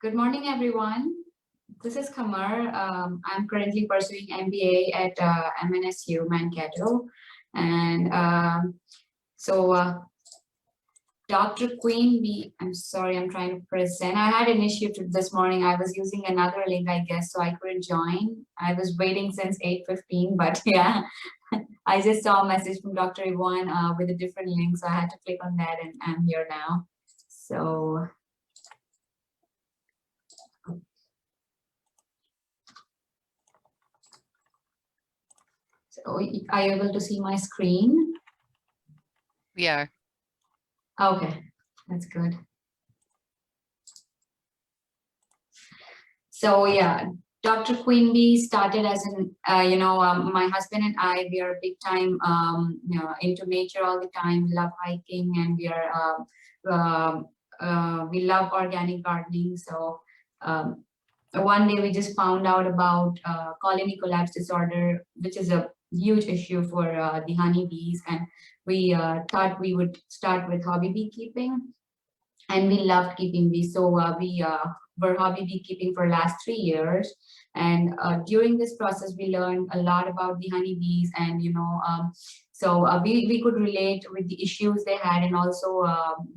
Good morning, everyone. This is Kamar. I'm currently pursuing MBA at MNSU Mankato. And Dr. Queen B, I'm sorry, I'm trying to present. I had an issue this morning. I was using another link, I guess, so I couldn't join. I was waiting since 8:15, but yeah, I just saw a message from Dr. Yvonne with a different link, so I had to click on that, and I'm here now. So are you able to see my screen? We are. Okay, that's good. So yeah, Dr. Queen started as an, my husband and I, we are big time, into nature all the time, love hiking, and we love organic gardening. So one day we just found out about colony collapse disorder, which is a huge issue for the honeybees. And we thought we would start with hobby beekeeping, and we loved keeping bees. So we were hobby beekeeping for last 3 years. And during this process, we learned a lot about the honeybees, and we could relate with the issues they had, and also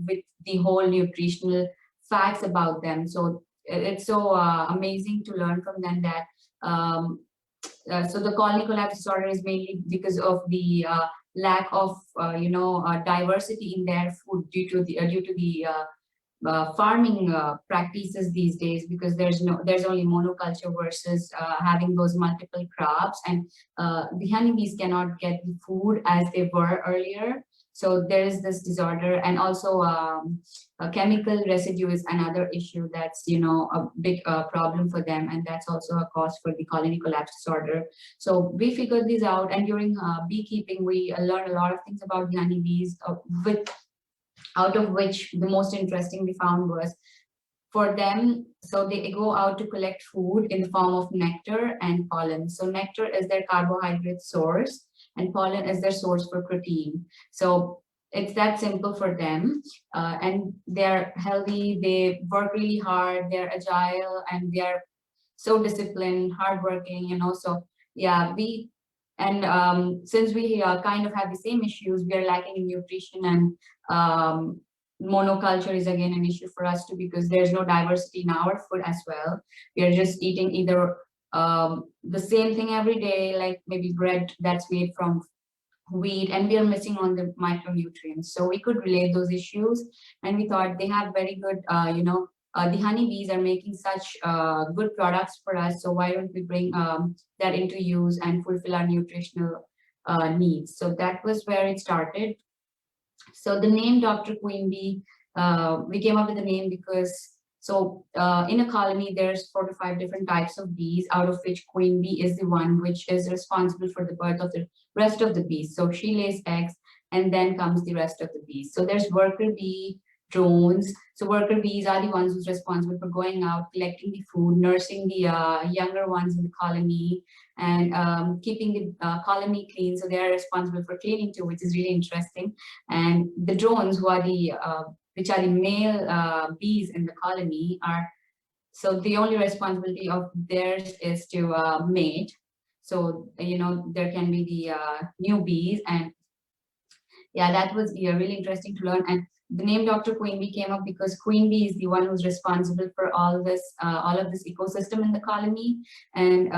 with the whole nutritional facts about them. So it's so amazing to learn from them that so the colony collapse disorder is mainly because of the lack of diversity in their food due to the farming practices these days, because there's only monoculture versus having those multiple crops, and the honeybees cannot get the food as they were earlier. So there is this disorder, and also chemical residue is another issue that's a big problem for them, and that's also a cause for the colony collapse disorder. So we figured these out, and during beekeeping we learned a lot of things about the honeybees, out of which the most interesting we found was for them. So they go out to collect food in the form of nectar and pollen. So nectar is their carbohydrate source, and pollen is their source for protein. So it's that simple for them, and they're healthy. They work really hard. They're agile, and they're so disciplined, hardworking. So yeah, since we kind of have the same issues, we are lacking in nutrition, and monoculture is again an issue for us too, because there's no diversity in our food as well. We are just eating either the same thing every day, like maybe bread that's made from wheat, and we are missing on the micronutrients. So we could relate those issues, and we thought they have very good, the honeybees are making such good products for us. So why don't we bring that into use and fulfill our nutritional needs? So that was where it started. So the name Dr. Queen Bee, we came up with the name because in a colony, there's 4 to 5 different types of bees, out of which queen bee is the one which is responsible for the birth of the rest of the bees. So she lays eggs, and then comes the rest of the bees. So there's worker bee, drones. So worker bees are the ones who's responsible for going out, collecting the food, nursing the younger ones in the colony, and keeping the colony clean. So they are responsible for cleaning too, which is really interesting. And the drones, who are the which are the male bees in the colony, so the only responsibility of theirs is to mate. So there can be the new bees, and yeah, that was really interesting to learn. And the name Dr. Queen Bee came up because Queen Bee is the one who's responsible for all of this ecosystem in the colony, and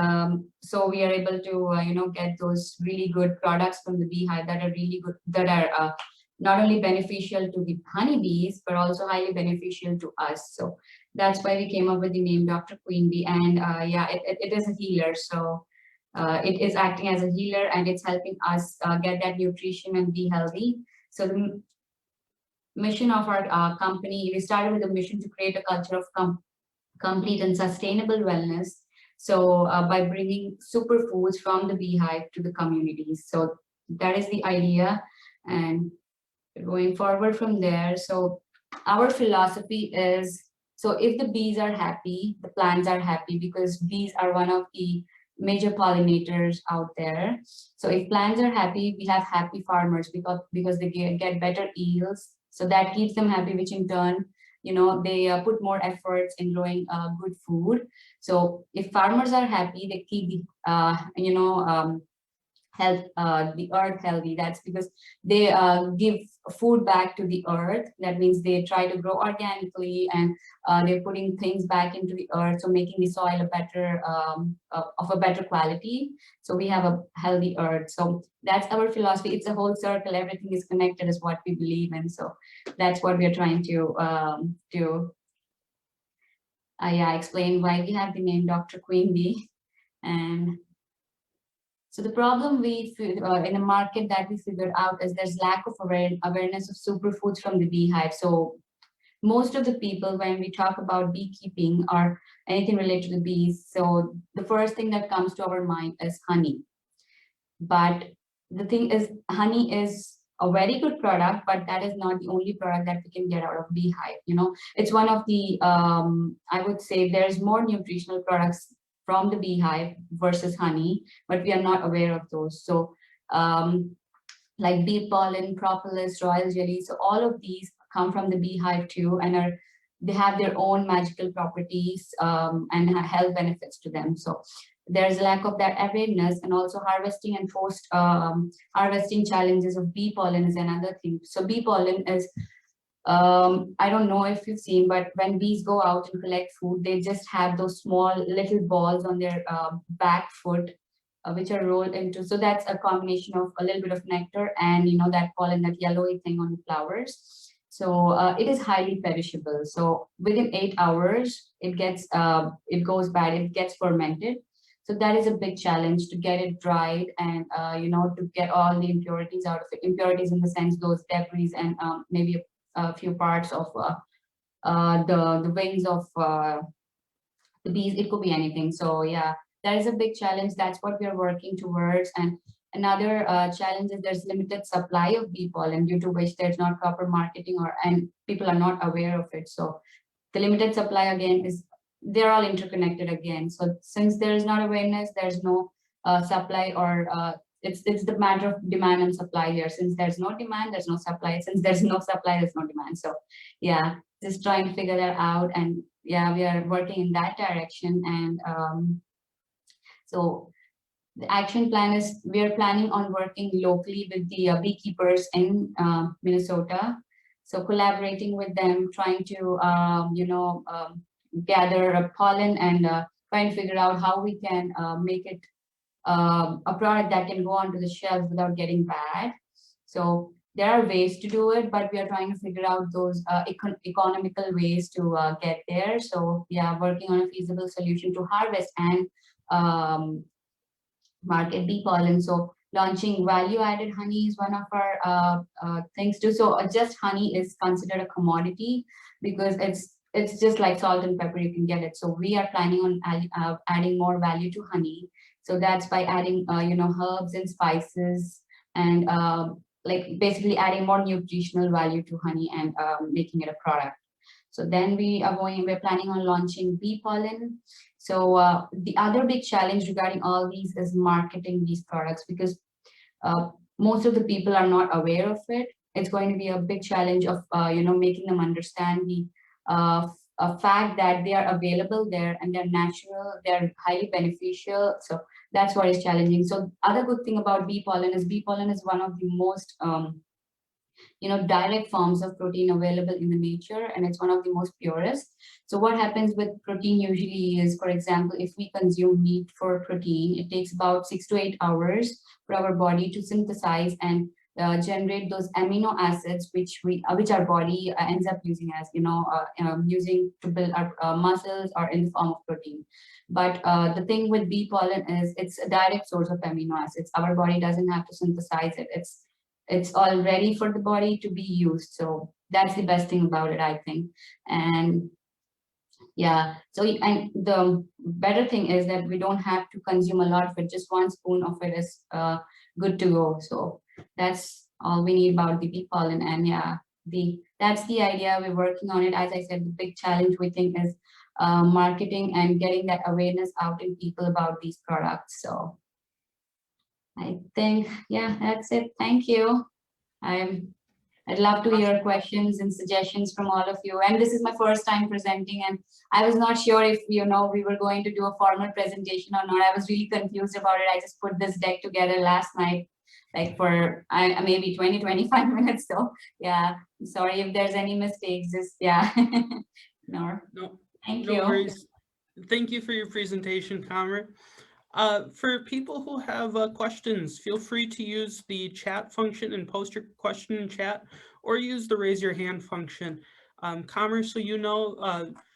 so we are able to get those really good products from the beehive that are really good, that are not only beneficial to the honeybees, but also highly beneficial to us. So that's why we came up with the name Dr. Queen Bee. And yeah, it is a healer. So it is acting as a healer, and it's helping us get that nutrition and be healthy. So the mission of our company, we started with a mission to create a culture of complete and sustainable wellness. So by bringing superfoods from the beehive to the communities. So that is the idea. And going forward from there, so our philosophy is, so if the bees are happy, the plants are happy, because bees are one of the major pollinators out there. So if plants are happy, we have happy farmers, because they get better yields. So that keeps them happy, which in turn they put more efforts in growing good food. So if farmers are happy, they keep the health the earth healthy. That's because they give food back to the earth. That means they try to grow organically, and they're putting things back into the earth, so making the soil a better of a better quality, so we have a healthy earth. So that's our philosophy. It's a whole circle, everything is connected, is what we believe in. So that's what we're trying to do. Yeah, explain why we have the name Dr. Queen Bee. And so the problem in the market that we figured out is there's lack of awareness of superfoods from the beehive. So most of the people, when we talk about beekeeping or anything related to bees, so the first thing that comes to our mind is honey. But the thing is, honey is a very good product, but that is not the only product that we can get out of beehive. It's one of the, I would say there's more nutritional products from the beehive versus honey, but we are not aware of those. So like bee pollen, propolis, royal jelly, so all of these come from the beehive too, and they have their own magical properties and health benefits to them. So there's lack of that awareness, and also harvesting and post harvesting challenges of bee pollen is another thing. So bee pollen is, I don't know if you've seen, but when bees go out and collect food, they just have those small little balls on their back foot, which are rolled into. So that's a combination of a little bit of nectar and that pollen, that yellowy thing on the flowers. So it is highly perishable. So within 8 hours, it goes bad. It gets fermented. So that is a big challenge, to get it dried and to get all the impurities out of it. Impurities in the sense those debris and maybe a few parts of the wings of the bees. It could be anything. So yeah, that is a big challenge. That's what we are working towards. And another challenge is there's limited supply of bee pollen, due to which there's not proper marketing, and people are not aware of it. So the limited supply again is, they're all interconnected again. So since there is not awareness, there's no supply, or it's the matter of demand and supply here. Since there's no demand, there's no supply. Since there's no supply, there's no demand. So yeah, just trying to figure that out. And yeah, we are working in that direction. And so the action plan is, we are planning on working locally with the beekeepers in Minnesota. So collaborating with them, trying to gather pollen and trying to figure out how we can make it a product that can go onto the shelves without getting bad. So there are ways to do it, but we are trying to figure out those economical ways to get there. So yeah, working on a feasible solution to harvest and market bee pollen. So launching value added honey is one of our things too. So just honey is considered a commodity, because it's just like salt and pepper, you can get it. So we are planning on adding more value to honey. So that's by adding herbs and spices, and like basically adding more nutritional value to honey, and making it a product. So then we're planning on launching bee pollen. So the other big challenge regarding all these is marketing these products, because most of the people are not aware of it. It's going to be a big challenge of making them understand the fact that they are available there, and they're natural, they're highly beneficial. So that's what is challenging. So other good thing about bee pollen is one of the most direct forms of protein available in the nature, and it's one of the most purest. So what happens with protein usually is, for example, if we consume meat for protein, it takes about 6 to 8 hours for our body to synthesize and generate those amino acids, which our body ends up using as using to build our muscles, or in the form of protein. But the thing with bee pollen is, it's a direct source of amino acids. Our body doesn't have to synthesize it. It's all ready for the body to be used. So that's the best thing about it, I think. And yeah, so and the better thing is that we don't have to consume a lot of it. Just one spoon of it is good to go. So that's all we need about the bee pollen. And yeah, that's the idea. We're working on it. As I said, the big challenge we think is marketing and getting that awareness out in people about these products. So I think, yeah, that's it. Thank you. I'm I'd love to hear questions and suggestions from all of you. And this is my first time presenting, and I was not sure if, we were going to do a formal presentation or not. I was really confused about it. I just put this deck together last night, like for maybe 20-25 minutes. So yeah, sorry if there's any mistakes. Just yeah. No, thank No you. worries. Thank you for your presentation, Kamer. For people who have questions, feel free to use the chat function and post your question in chat, or use the raise your hand function. Kamer, so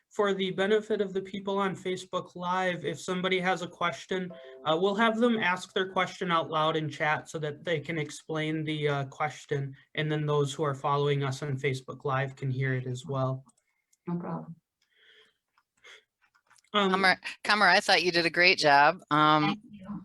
for the benefit of the people on Facebook Live, if somebody has a question, we'll have them ask their question out loud in chat so that they can explain the question, and then those who are following us on Facebook Live can hear it as well. No problem. Kamer, I thought you did a great job. Thank you.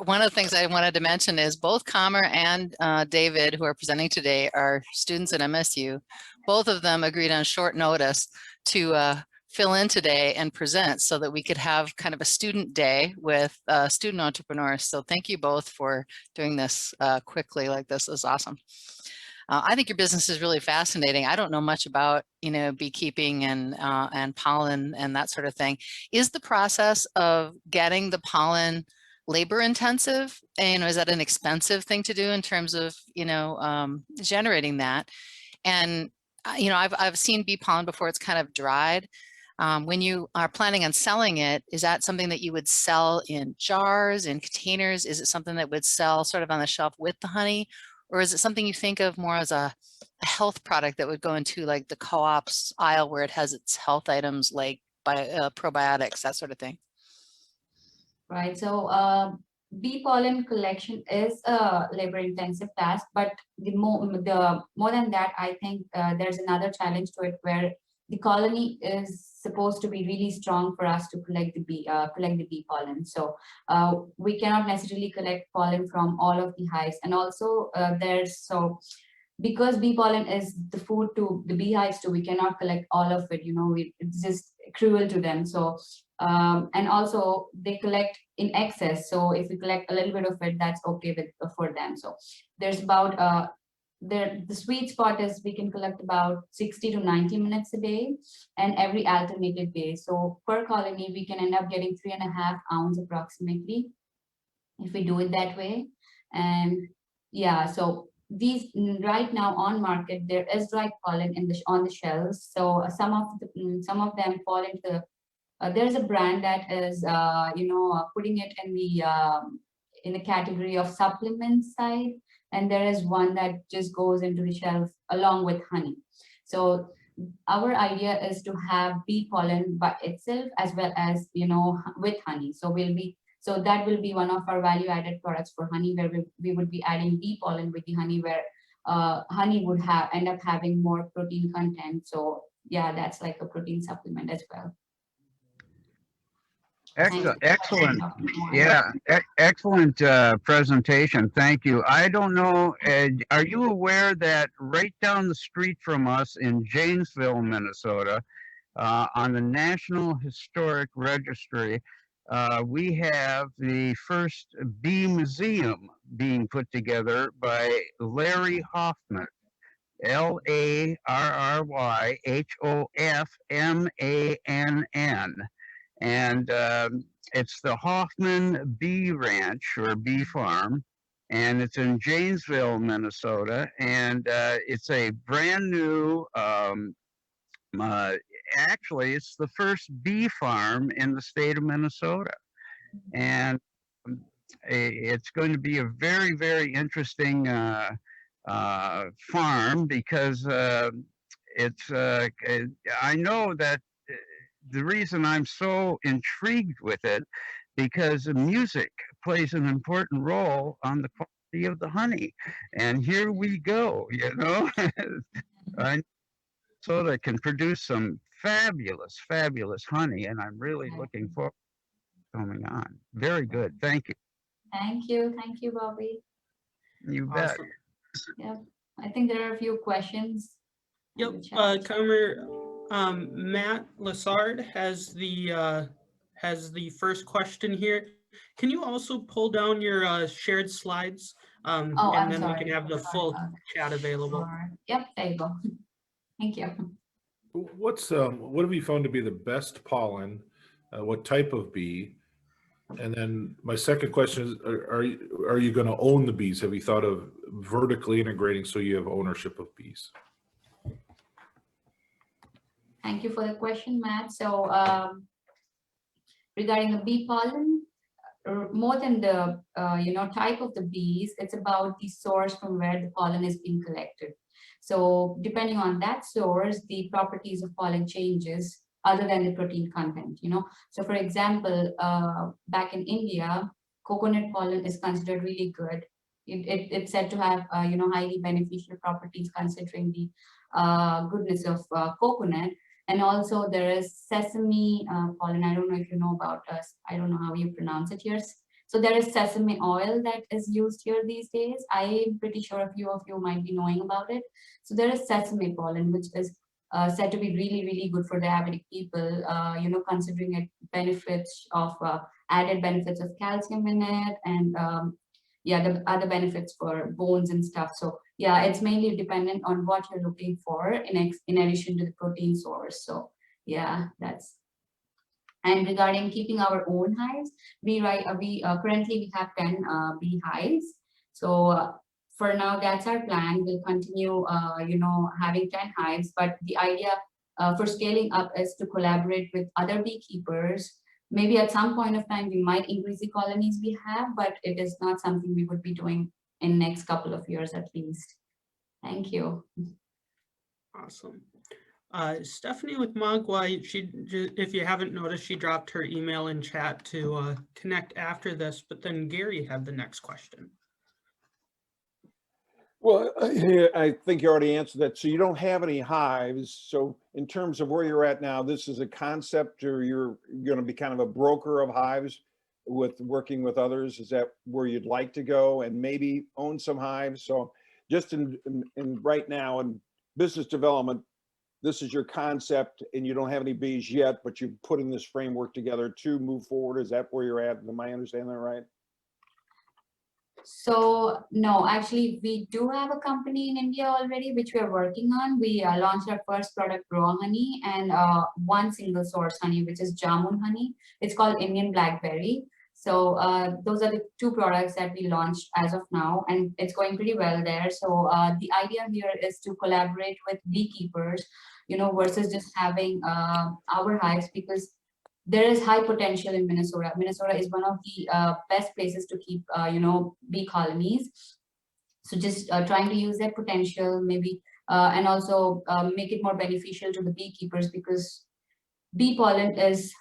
One of the things I wanted to mention is both Kamer and David, who are presenting today, are students at MSU. Both of them agreed on short notice to fill in today and present so that we could have kind of a student day with student entrepreneurs. So thank you both for doing this quickly like this. This is awesome. I think your business is really fascinating. I don't know much about, beekeeping and pollen and that sort of thing. Is the process of getting the pollen labor intensive? And is that an expensive thing to do in terms of, generating that? And, I've seen bee pollen before. It's kind of dried. When you are planning on selling it, is that something that you would sell in jars, in containers? Is it something that would sell sort of on the shelf with the honey? Or is it something you think of more as a health product that would go into like the co-op's aisle where it has its health items like probiotics, that sort of thing? Right. So bee pollen collection is a labor intensive task, but the more than that, I think there's another challenge to it where the colony is supposed to be really strong for us to collect the bee pollen. So we cannot necessarily collect pollen from all of the hives, and also because bee pollen is the food to the beehives too, we cannot collect all of it. It's just cruel to them. So and also they collect in excess. So if we collect a little bit of it, that's okay for them. So there's about the sweet spot is we can collect about 60 to 90 minutes a day, and every alternative day. So per colony, we can end up getting 3.5 ounces approximately if we do it that way. And yeah, so these right now on market, there is dried pollen on the shelves. So some of them fall into the there's a brand that is putting it in the category of supplement side, and there is one that just goes into the shelf along with honey. So our idea is to have bee pollen by itself as well as with honey. So that will be one of our value added products for honey, where we would be adding bee pollen with the honey, where honey would end up having more protein content. So yeah, that's like a protein supplement as well. Excellent. Yeah, excellent presentation. Thank you. I don't know, are you aware that right down the street from us in Janesville, Minnesota, on the National Historic Registry, we have the first bee museum being put together by Larry Hoffman, LarryHoffmann. And it's the Hoffman Bee Ranch or Bee Farm, and it's in Janesville, Minnesota. And it's a brand new, actually, it's the first bee farm in the state of Minnesota. And it's going to be a very, very interesting farm, because I know that the reason I'm so intrigued with it, because music plays an important role on the quality of the honey. And here we go, Minnesota can produce some fabulous, fabulous honey, and I'm really looking forward to coming on. Very good. Thank you. Thank you. Thank you, Bobby. You bet. Yep. I think there are a few questions. Yep. Kamer, Matt Lassard has the first question here. Can you also pull down your shared slides? Oh, And I'm then we sorry. can have the Sorry full about that. chat available. Sure. Yep, there you go. Thank you. What have you found to be the best pollen? What type of bee? And then my second question is, are you going to own the bees? Have you thought of vertically integrating so you have ownership of bees? Thank you for the question, Matt. So regarding the bee pollen, more than the type of the bees, it's about the source from where the pollen is being collected. So depending on that source, the properties of pollen changes other than the protein content. So for example, back in India, coconut pollen is considered really good. It's said to have highly beneficial properties considering the goodness of coconut. And also there is sesame pollen. I don't know if you know about us. I don't know how you pronounce it here. So there is sesame oil that is used here these days. I'm pretty sure a few of you might be knowing about it. So there is sesame pollen, which is said to be really, really good for diabetic people, considering it benefits of added benefits of calcium in it, and the other benefits for bones and stuff. So yeah, it's mainly dependent on what you're looking for in addition to the protein source. So yeah, that's. And regarding keeping our own hives, currently we have 10 bee hives. So for now, that's our plan. We'll continue, having 10 hives. But the idea for scaling up is to collaborate with other beekeepers. Maybe at some point of time, we might increase the colonies we have, but it is not something we would be doing in next couple of years at least. Thank you. Awesome. Stephanie with Magua, if you haven't noticed, she dropped her email in chat to connect after this, but then Gary had the next question. Well, I think you already answered that. So you don't have any hives. So in terms of where you're at now, this is a concept, or you're going to be kind of a broker of hives with working with others? Is that where you'd like to go and maybe own some hives? So just in right now in business development, this is your concept and you don't have any bees yet, but you're putting this framework together to move forward. Is that where you're at? Am I understanding that right? So no, actually we do have a company in India already, which we are working on. We launched our first product, raw honey, and one single source honey, which is jamun honey. It's called Indian blackberry. So those are the two products that we launched as of now, and it's going pretty well there. So the idea here is to collaborate with beekeepers, versus just having our hives, because there is high potential in Minnesota. Minnesota is one of the best places to keep, bee colonies. So just trying to use that potential, maybe, and also make it more beneficial to the beekeepers, because bee pollen is,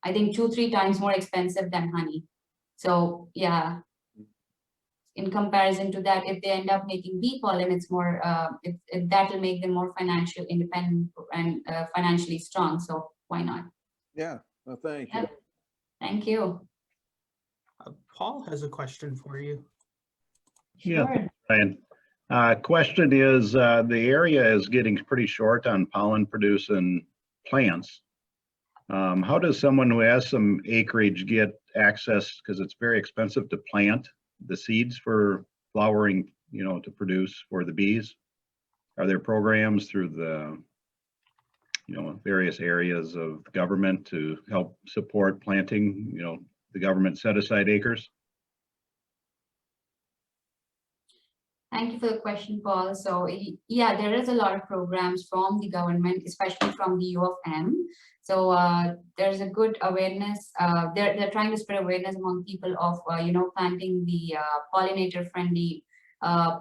I think, 2-3 times more expensive than honey. So yeah, in comparison to that, if they end up making bee pollen, it's more, that will make them more financially independent and financially strong. So why not? Yeah, well, thank you. Yep. Thank you. Paul has a question for you. Yeah, Sure. Brian. Question is, the area is getting pretty short on pollen producing plants. How does someone who has some acreage get access, because it's very expensive to plant the seeds for flowering, to produce for the bees? Are there programs through the, various areas of government to help support planting, the government set aside acres? Thank you for the question, Paul. So yeah, there is a lot of programs from the government, especially from the U of M. So there's a good awareness. They're trying to spread awareness among people of planting the pollinator-friendly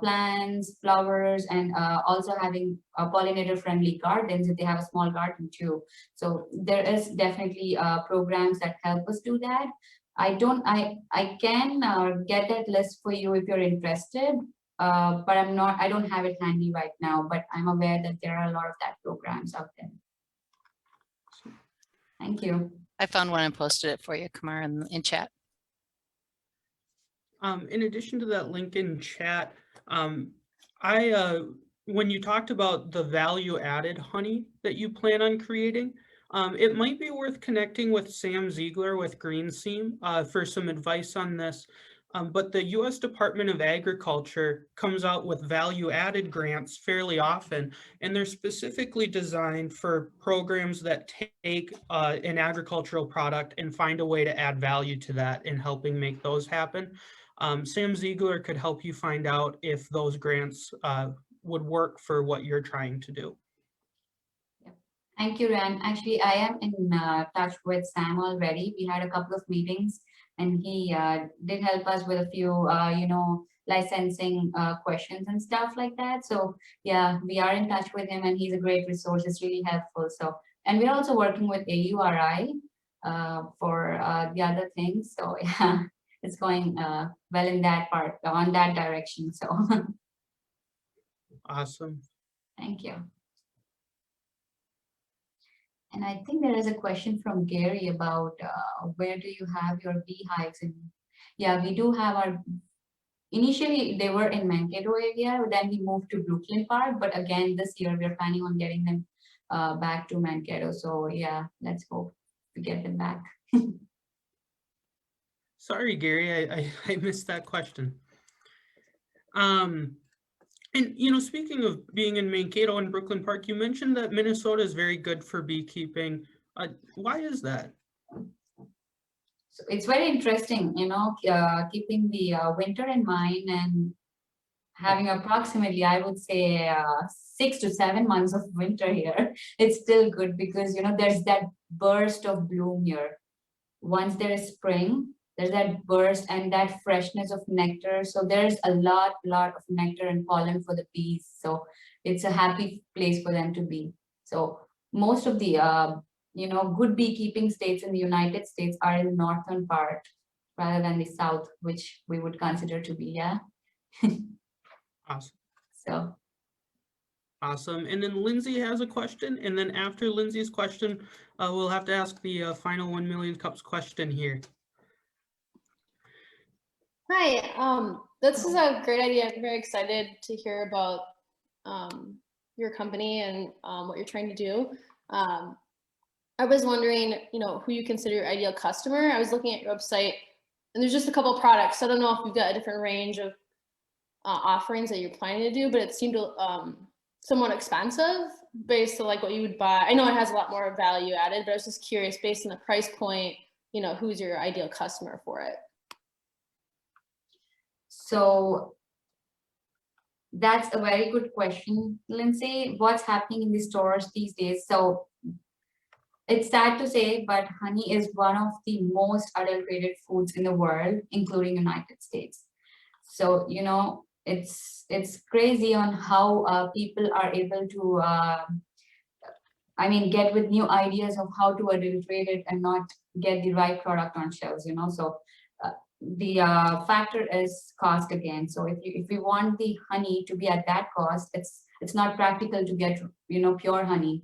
plants, flowers, and also having pollinator-friendly gardens if they have a small garden too. So there is definitely programs that help us do that. I can get that list for you if you're interested. But I don't have it handy right now, but I'm aware that there are a lot of that programs out there. Thank you. I found one and posted it for you, Kamar, in chat. In addition to that link in chat, when you talked about the value added honey that you plan on creating, It might be worth connecting with Sam Ziegler with Green Seam for some advice on this. But the U.S. Department of Agriculture comes out with value-added grants fairly often, and they're specifically designed for programs that take an agricultural product and find a way to add value to that in helping make those happen. Sam Ziegler could help you find out if those grants would work for what you're trying to do. Thank you, Ran. Actually, I am in touch with Sam already. We had a couple of meetings, and he did help us with a few, licensing questions and stuff like that. So yeah, we are in touch with him, and he's a great resource. It's really helpful. So, and we're also working with AURI for the other things. So yeah, it's going well in that part, on that direction. So Awesome. thank you. And I think there is a question from Gary about where do you have your beehives? And yeah, we do have our, initially they were in Mankato area, then we moved to Brooklyn Park, but again, this year we're planning on getting them back to Mankato. So yeah, let's hope we get them back. Sorry, Gary, I missed that question. And speaking of being in Mankato and Brooklyn Park, you mentioned that Minnesota is very good for beekeeping. Why is that? So it's very interesting, keeping the winter in mind and having approximately, I would say, 6 to 7 months of winter here. It's still good because, there's that burst of bloom here. Once there is spring, there's that burst and that freshness of nectar. So there's a lot of nectar and pollen for the bees. So it's a happy place for them to be. So most of the, good beekeeping states in the United States are in the northern part rather than the south, which we would consider to be, yeah. Awesome. So. Awesome. And then Lindsay has a question. And then after Lindsay's question, we'll have to ask the final 1 million cups question here. Hi, this is a great idea. I'm very excited to hear about your company and what you're trying to do. I was wondering, who you consider your ideal customer. I was looking at your website and there's just a couple of products. I don't know if you've got a different range of offerings that you're planning to do, but it seemed somewhat expensive based on like what you would buy. I know it has a lot more value added, but I was just curious based on the price point, who's your ideal customer for it? So that's a very good question, Lindsay. What's happening in the stores these days? So it's sad to say, but honey is one of the most adulterated foods in the world, including United States. So, it's crazy on how people are able to, get with new ideas of how to adulterate it and not get the right product on shelves, So the factor is cost again. So if we want the honey to be at that cost, it's not practical to get pure honey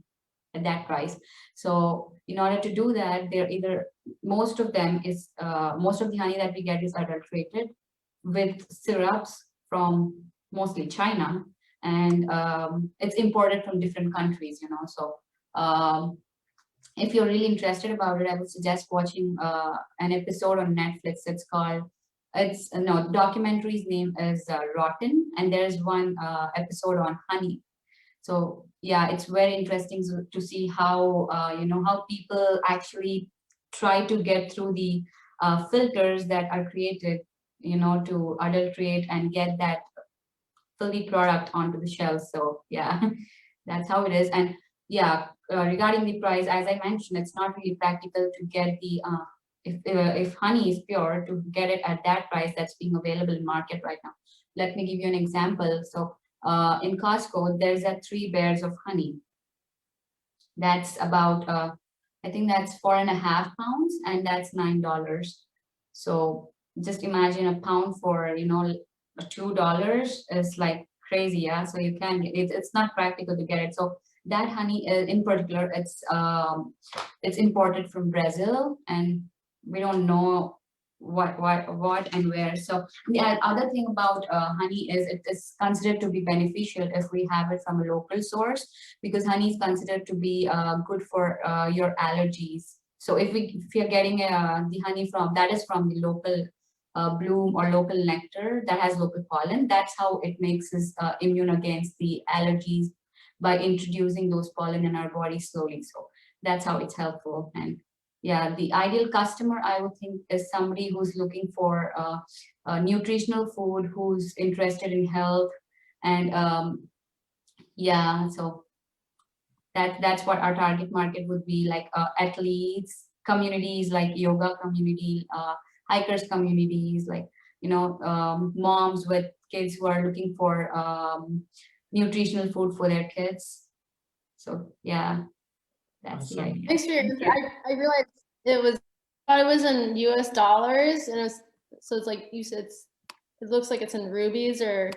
at that price. So in order to do that, most of the honey that we get is adulterated with syrups from mostly China, and it's imported from different countries. So if you're really interested about it, I would suggest watching an episode on Netflix. Documentary's name is Rotten, and there's one episode on honey. So yeah, it's very interesting to see how how people actually try to get through the filters that are created, to adulterate and get that filthy product onto the shelves. So yeah, that's how it is. And yeah, regarding the price, as I mentioned, it's not really practical to get the if honey is pure, to get it at that price that's being available in market right now. Let me give you an example. So in Costco, there's 3 bears of honey. That's about I think that's 4.5 pounds, and that's $9. So just imagine a pound for $2 is like crazy, yeah. So you can get it. It's not practical to get it. So that honey in particular, it's imported from Brazil, and we don't know what and where. So the other thing about honey is it is considered to be beneficial if we have it from a local source, because honey is considered to be good for your allergies. So if you're getting the honey from that is from the local bloom or local nectar that has local pollen, that's how it makes us immune against the allergies by introducing those pollen in our body slowly. So that's how it's helpful. And yeah, the ideal customer, I would think, is somebody who's looking for nutritional food, who's interested in health, and yeah, so that's what our target market would be, like athletes, communities like yoga community, hikers communities, like moms with kids who are looking for nutritional food for their kids. So yeah, that's the Awesome. idea. Thanks for your Thank answer. you. I realized thought it was in US dollars, and so it's like you said, it looks like it's in rubies or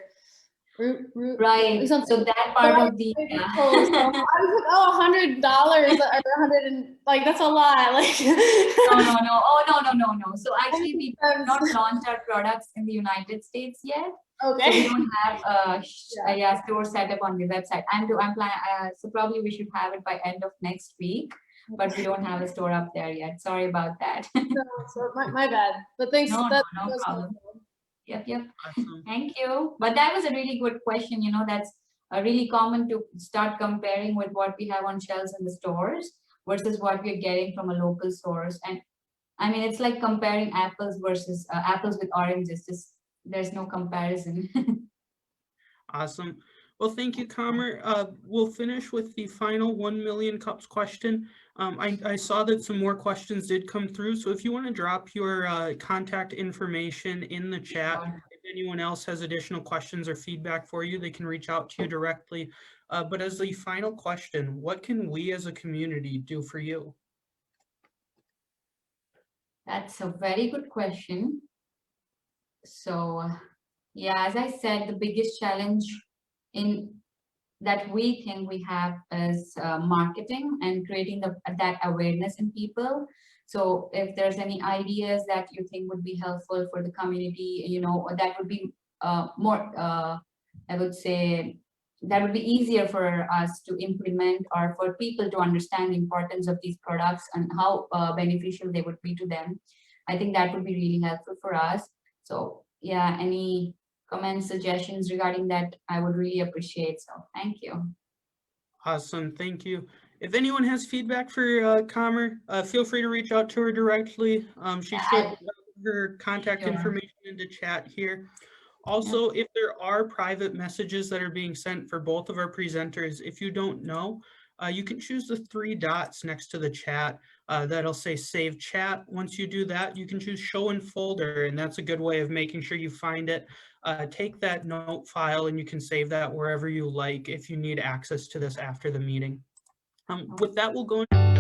Right. something. So that part of the So I was like, oh, $100 or 100 and like that's a lot. Like no. Oh no. So actually we have not launched our products in the United States yet. Okay. So we don't have Yeah. store set up on the website. I'm planning. So probably we should have it by end of next week, but we don't have a store up there yet. Sorry about that. No, so my bad. But thanks. No that problem. was helpful. Yep. Awesome. Thank you. But that was a really good question. That's really common to start comparing with what we have on shelves in the stores versus what we're getting from a local source. And I mean, it's like comparing apples versus apples with oranges. Just there's no comparison. Awesome. Well, thank you, Kamer. We'll finish with the final 1 million cups question. I saw that some more questions did come through. So if you want to drop your contact information in the chat, if anyone else has additional questions or feedback for you, they can reach out to you directly. But as the final question, what can we as a community do for you? That's a very good question. So yeah, as I said, the biggest challenge in that we think we have is marketing and creating that awareness in people. So if there's any ideas that you think would be helpful for the community, that would be more, I would say, that would be easier for us to implement, or for people to understand the importance of these products and how beneficial they would be to them. I think that would be really helpful for us. So yeah, any comments, suggestions regarding that, I would really appreciate. So thank you. Awesome. Thank you. If anyone has feedback for Kamer, feel free to reach out to her directly. She should have her contact information in the chat here. Also, if there are private messages that are being sent for both of our presenters, if you don't know, you can choose the 3 dots next to the chat that'll say save chat. Once you do that, you can choose show in folder, and that's a good way of making sure you find it. Take that note file and you can save that wherever you like if you need access to this after the meeting. With that, we'll go into